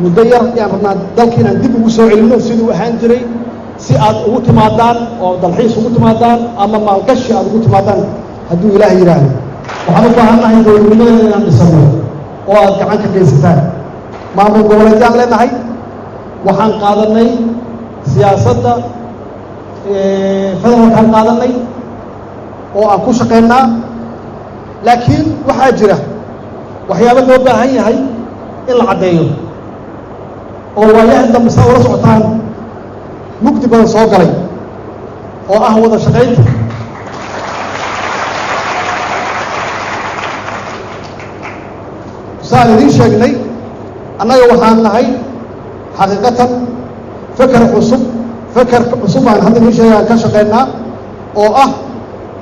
مدير يعني ربنا دلكنا ندب وسوي علمنا سيدو هانجري si aad ugu timaadaan oo dalxiis ugu timaadaan ama maalgashi aad ugu timaadaan hadduu ilaahay yiraahdo waxaan u baahanahay dowladnimadeena inaan dhisano oo aad gacan ka geysataan maamul goboleedyaan leenahay waxaan qaadanay siyaasadda federaalkaan qaadanay oo aan ku shaqeynaa laakiin waxaa jira waxyaabo loo baahan yahay in la caddeeyo oo waayahan dambe saa ula socotaan mugdi badan soo galay oo ah wada shaqaynta saan idiin sheegnay annaga waxaan nahay xaqiiqatan fakar cusub aan hadda idiin sheegaan ka shaqaynaa oo ah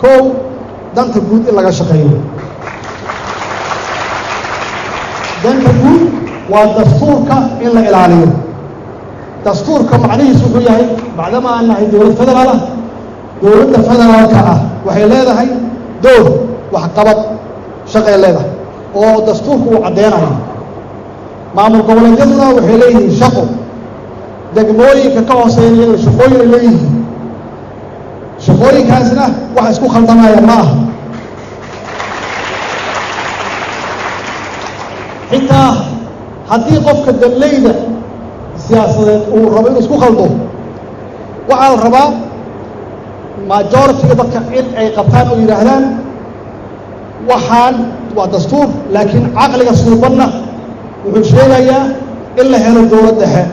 kow danta guud in laga shaqeeyo danta guud waa dastuurka in la ilaaliyo dastuurka macnihiisu wuxuu yahay bacdama aan nahay dowlad federaal ah dowladda federaalka ah waxay leedahay door waxqabad shaqay leedahay oo dastuurku uu caddeynayo maamul goboleedyaduna waxay leeyihiin shaqo degmooyinka ka hooseeya shaqooyin ay leeyihiin shaqooyinkaasna waxa isku khaldamaya ma aha xitaa haddii qofka danleyda siyaasadeed uu rabo inuu isku khaldo waxaa la rabaa majority-ga dadka in ay qabtaan oo yidhaahdaan waxaan waa dastuur laakiin caqliga suubanna wuxuu sheegayaa in la helo dowlad dhexe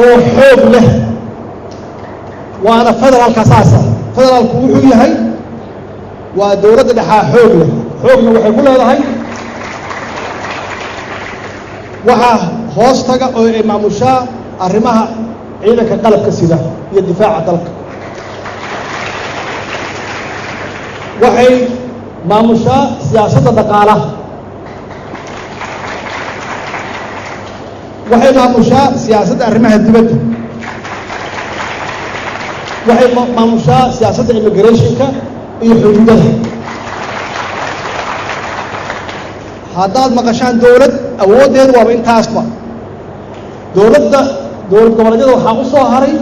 oo xoog leh waana federaalka saasa federaalku wuxuu yahay waa dowladda dhexaa xoog leh xoogna waxay ku leedahay waxaa hoos taga oo ay maamushaa arrimaha ciidanka qalabka sida iyo difaaca dalka waxay maamushaa siyaasadda dhaqaalaha waxay maamushaa siyaasadda arrimaha dibadda waxay maamushaa siyaasadda immigrationka iyo xuduudaha haddaad maqashaan dowlad awooddeedu waaba intaasba dowlad goboleedyada waxaa u soo haray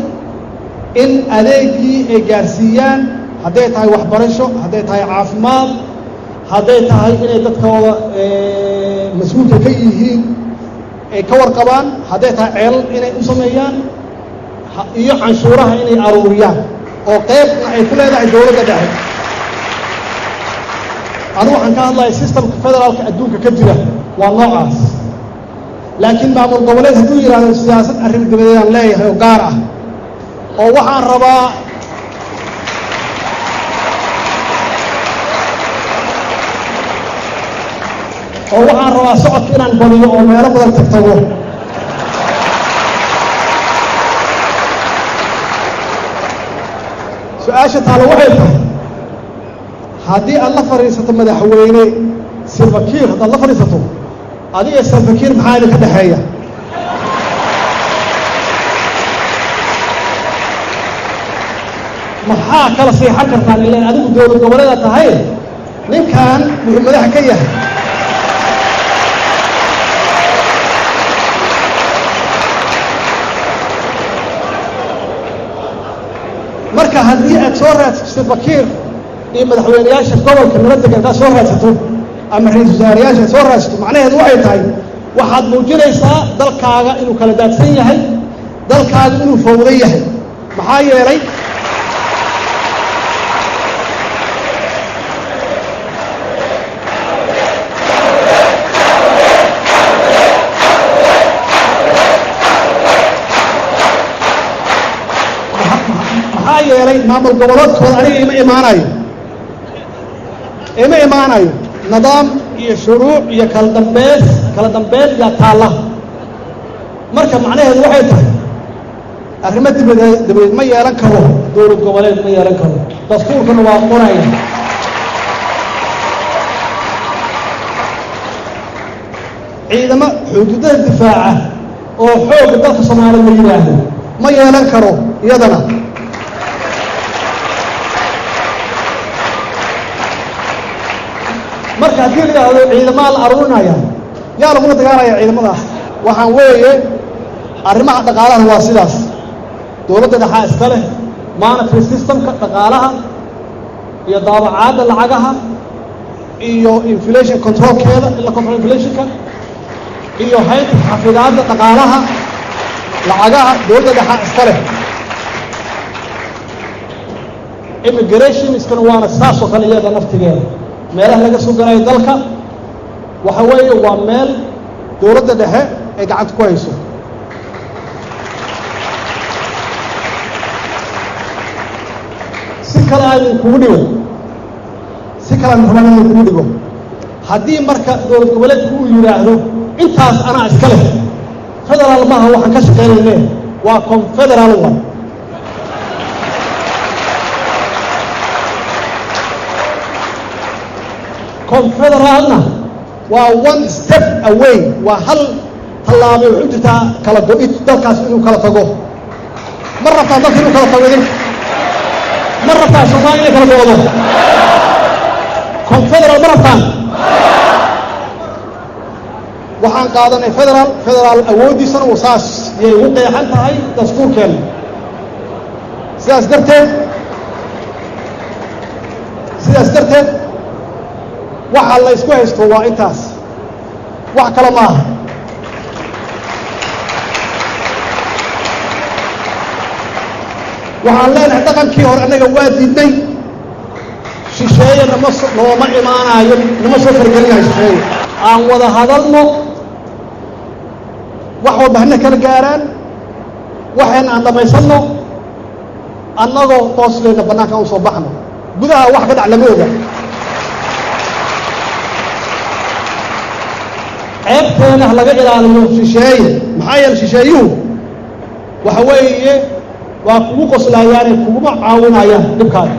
in adeegii ay gaarsiiyaan hadday tahay waxbarasho hadday tahay caafimaad hadday tahay inay dadkooda mas-uulka ka yihiin ay ka warqabaan hadday tahay ceelal inay u sameeyaan iyo canshuuraha inay aruuriyaan oo qeybna ay ku leedahay dowladda dhexe anigu waxaan ka hadlaya systemka federaalka adduunka ka jira waa noocaas laakiin maamul goboleed hadduu yidhaahdo siyaasad arrin dibadeedaan leeyahay oo gaar ah oo waxaan rabaa socodka inaan badiyo oo meelo badan tagtago su-aasha taalo waxay tahay haddii aad la fadhiisato madaxweyne silvakiir haddaad la fadhiisato adiga silvakiir maxaa idinka dhexeeya maxaa kala siixan kartaan ilaan adigu dowlad goboleeda tahay ninkan wuxuu madax ka yahay marka haddii aad soo raadsato silvakiir iyo madaxweynayaasha gobolka nala degan haddaad soo raadsato ama ra-iisul wasaarayaasha aad soo raadsato macnaheedu waxay tahay waxaad muujinaysaa dalkaaga inuu kala daadsan yahay dalkaaga inuu fowdo yahay maxaa yeelay maamul goboleedkooda aniga ima imaanayo nidaam iyo shuruuc iyo kala dambeyn yaa taalla marka macnaheedu waxay tahay arrimo dibadeed ma yeelan karo dowlad goboleed ma yeelan karo dastuurkana waa qoraya ciidamo xuduudada difaaca oo xoogga dalka Soomaaliya la yiraahdo ma yeelan karo iyadana marka marka haddii la yidhaahdo ciidamada la aruurinaya yaa lagula dagaalaya ciidamadaas waxaan weeye arrimaha dhaqaalaha waa sidaas dowladda dhexaa iska leh monetary systemka dhaqaalaha iyo daabacaadda lacagaha iyo inflation controlkeeda ila control inflationka iyo haynta xafidaadda dhaqaalaha lacagaha dowladda dhexaa iska leh immigration iskana waana saas oo kale iyada naftigeeda meelaha laga soo galayo dalka waxa weeye waa meel dowladda dhexe ay gacanta ku hayso si kale aan kugu dhigo si kale aan rabaan inuu kugu dhigo haddii marka dowlad goboleedku uu yidhaahdo intaas anaa iska leh federaal maaha waxaan ka shaqaynayne waa confederal one confederalna waa one step away waa hal tallaabay wuxuu jirtaa kala go-id dalkaas inuu kala tago ma rabtaa dalka inuu kala tago idinka ma rabtaa soomaaliya inay kala go-do confederal ma rabtaan waxaan qaadanay federaal awooddiisana uu saas yay ugu qeexan tahay dastuurkeena sidaas darteed waxa la isku haysto waa intaas wax kale maaha waxaan leenahay dhaqankii hore annaga waa diidnay shisheeye nooma imaanayo nama soo fargelinayo shisheeye aan wada hadalno wax walba hana kala gaaraan waxayna aan dhamaysanno annagoo hoosleena bannaanka u soo baxno gudaha wax ka dhac lama oga ceebteena ha laga ilaaliyo shisheeye maxaa yeele shisheeyuhu waxa weeye waa kugu qoslayaane kuguma caawinayaan dhibkaada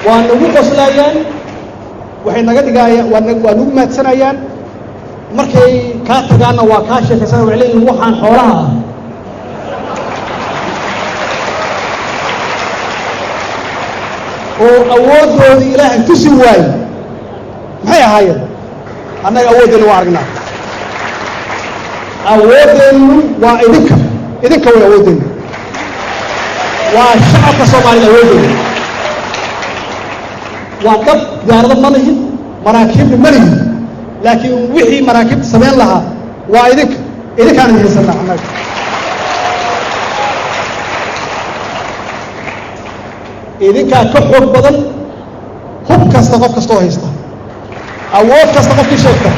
waa nagu qoslayaan waxay naga dhigayaan waa nagu maadsanayaan markay kaa tagaanna waa kaa sheekaysan waxay leeyihin waxaan xoolaha ah oo awooddoodii ilaahay tusi waayo maxay ahaayeen annaga awooddeena waa aragnaa awoodeennu waa idinka way awoodeennu waa shacabka soomaaliyed awoodeennu waa dad diyaarado ma lihin maraakiibna ma lihin laakiin wixii maraakiibta samayn lahaa waa idinkaan idin haysanaa annaga idinkaa ka xoog badan hub kasta qof kastoo haysta awood kasta qofkii sheegta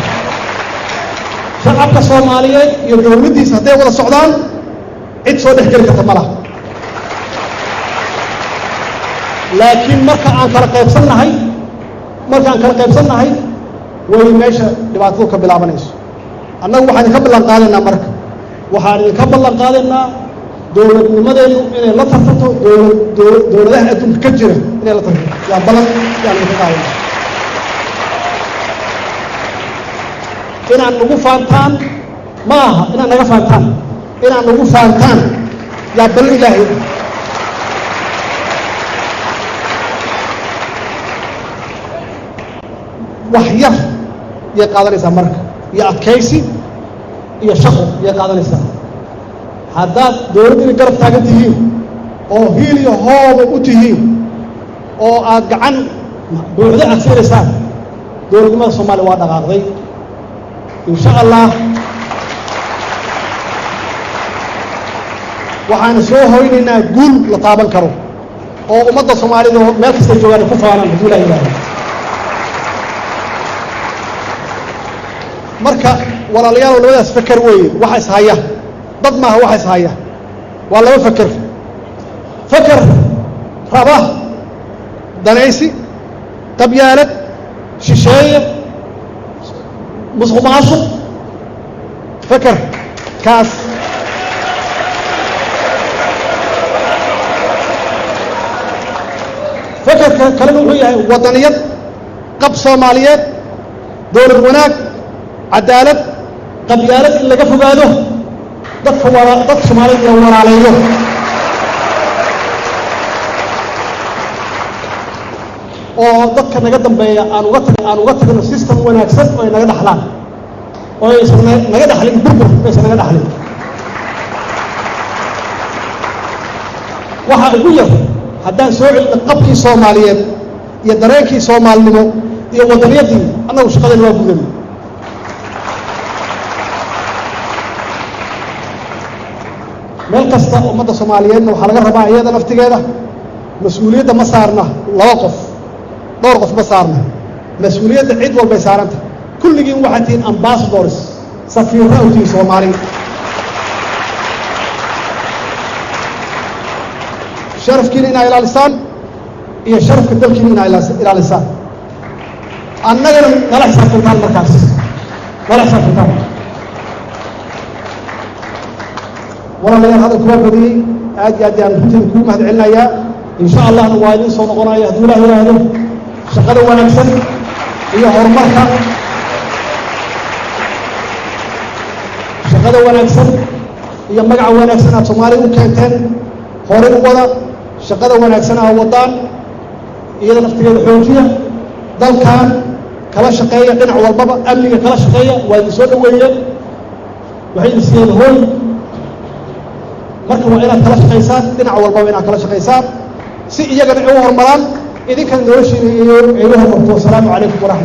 shacabka soomaaliyeed iyo dowladdiisa hadday wada socdaan cid soo dhex geli karta ma laha laakiin markaan kala qaybsannahay way meesha dhibaatadu ka bilaabanayso annagu waxaan idinka ballan qaadaynaa marka waxaan idinka ballan qaadaynaa dowladnimadeennu inay la tartanto dowladaha adduunka ka jira inay la tartanto waa ballan yaan idinka qaadaynaa inaad nagu faantaan ma aha inaad naga faantaan inaad nagu faantaan yaa ballan ilaahay wax yar yay qaadanaysaa marka iyo adkaysi iyo shaqo yay qaadanaysaa haddaad dowladdiina garab taagan tihiin oo hiil iyo hooba u tihiin oo aad gacan buuxdo aad siinaysaan dowladnimada soomaaliya waa dhaqaaqday in sha allah waxaan soo hoynaynaa guul la taaban karo oo ummadda soomaalida meel kasta joogaan ku faanaan hadduu ilaa yidhaahdo marka walaalayaal labadaas feker weeye waxa is haya dad maaha waxa is haya waa laba feker raba danaysi qabyaalad shisheeye musuq maasuq feker kaas fekerka kalena wuxuu yahay wadaniyad qab soomaaliyeed dowlad wanaag cadaalad qabyaalad in laga fogaado dadka Soomaaliyeed la walaaleeyo oo dadka naga dambeeya aan uga tagno system wanaagsan oo ay naga dhaxlaan oo aysan naga dhaxlin burbur aysan naga dhaxlin waxa ugu yar haddaan soo celino qabkii Soomaaliyeed iyo dareenkii Soomaalinimo iyo wadaniyadii annagu shaqadeena waa gudan meel kasta ummadda Soomaaliyeedna waxaa laga rabaa iyada naftigeeda mas'uuliyadda ma saarna laba qof dhowr qof ma saarna mas'uuliyadda cid walba ay saaranta kulligiin waxaad tihiin ambassadors safiirra u tihiin Soomaaliya sharafkiina inaa ilaalisaan iyo sharafka dalkiina inaa ilaalisaan annagana nala xisaabtantaan markaas nala xisaabtantaan walaalayaal hadalku waa badiyey aad iyo aad ayaan runtii kugu mahad celinayaa insha allahna waa idin soo noqonaya hadduu ilaah yidhaahdo shaqada wanaagsan iyo horumarka shaqada wanaagsan iyo magaca wanaagsan aad Soomaaliya u keenteen horey u wada shaqada wanaagsan ah wadaan iyada naftigeeda xoojiya dalkan kala shaqeeya dhinac walbaba amniga kala shaqeeya waa idin soo dhaweeyeen waxay idin siiyeen hooy marka waa inaad kala shaqaysaan dhinac walbaba inaad kala shaqaysaan si iyagana ay u horumaraan idinkan noloshiina iyo ay u horumarto. Assalaamu calaykum waraxmatullahi